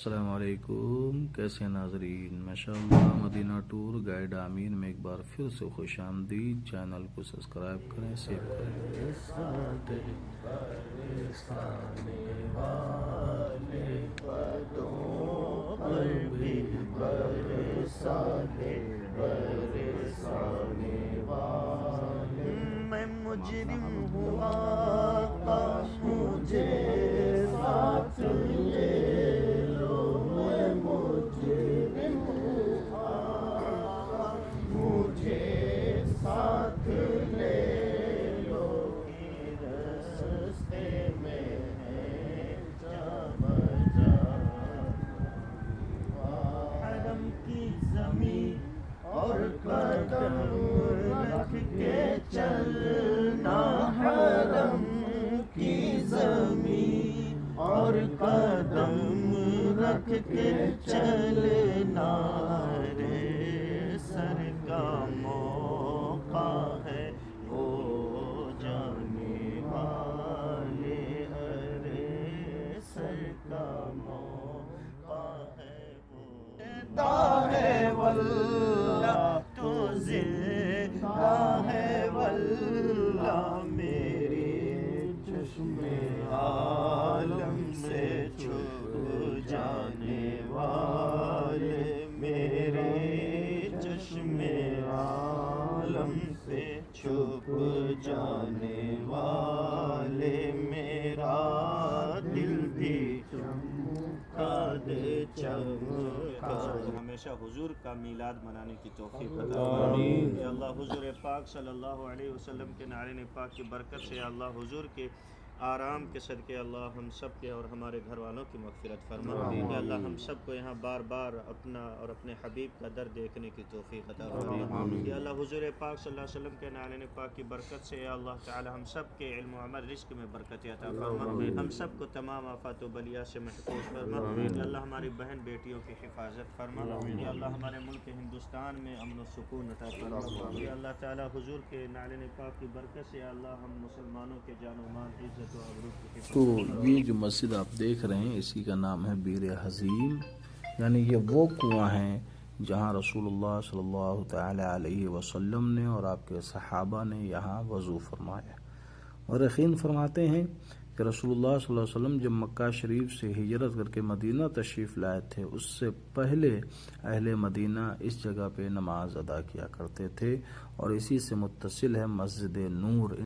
السلام علیکم، کیسے ہیں ناظرین؟ ماشاءاللہ مدینہ ٹور گائیڈ آمین میں ایک بار پھر سے خوش آمدید۔ چینل کو سبسکرائب کریں، سیو کریں۔ میں مجرم ہوا کاش مجھے ساتھ لے لو، میں مجرم ہوا مجھے ساتھ لے لو، رستے میں ہے جا بجا حرم کی زمین اور قدم رکھ کے چلنا، حرم کی زمین اور قدم رکھ کے چلنا، رے سر کا موقع ہے او جانے والے، ارے سر کا موقع ہے وہ ہے واللہ تو زندہ ہے واللہ، میری چشم عالم سے چھپ جانے والے، میرے چشم عالم سے چھپ جانے والے، میرا دل بھی چمکا دے چمکا دے۔ ہمیشہ حضور کا میلاد منانے کی توفیق عطا فرما یا اللہ۔ حضور پاک صلی اللہ علیہ وسلم کے نعرین پاک کی برکت سے یا اللہ، حضور کے آرام کے صدقے اللہ ہم سب کے اور ہمارے گھر والوں کی مغفرت فرما یا اللہ۔ ہم سب کو یہاں بار بار اپنا اور اپنے حبیب کا در دیکھنے کی توفیق عطا فرما یا اللہ۔ حضور پاک صلی اللہ علیہ وسلم کے نعرین پاک کی برکت سے یا اللہ تعالی ہم سب کے علم و عمل رزق میں برکت عطا فرما، ہم سب کو تمام آفات و بلیا سے محفوظ فرما یا اللہ۔ ہماری بہن بیٹیوں کی حفاظت فرما یا اللہ۔ ہمارے ملک ہندوستان میں امن و سکون عطا فرما یا اللہ تعالی۔ حضور کے نعرین پاک کی برکت سے یا اللہ ہم مسلمانوں کے جان و مال، عزت و آبرو کی حفاظت تو یہ جو مسجد آپ دیکھ رہے ہیں اسی کا نام ہے بیر حزیم، یعنی یہ وہ کنواں ہیں جہاں رسول اللہ صلی اللہ تعالی علیہ وسلم نے اور آپ کے صحابہ نے یہاں وضو فرمایا۔ مورخین فرماتے ہیں کہ رسول اللہ صلی اللہ علیہ وسلم جب مکہ شریف سے ہجرت کر کے مدینہ تشریف لائے تھے، اس سے پہلے اہل مدینہ اس جگہ پہ نماز ادا کیا کرتے تھے، اور اسی سے متصل ہے مسجد نور۔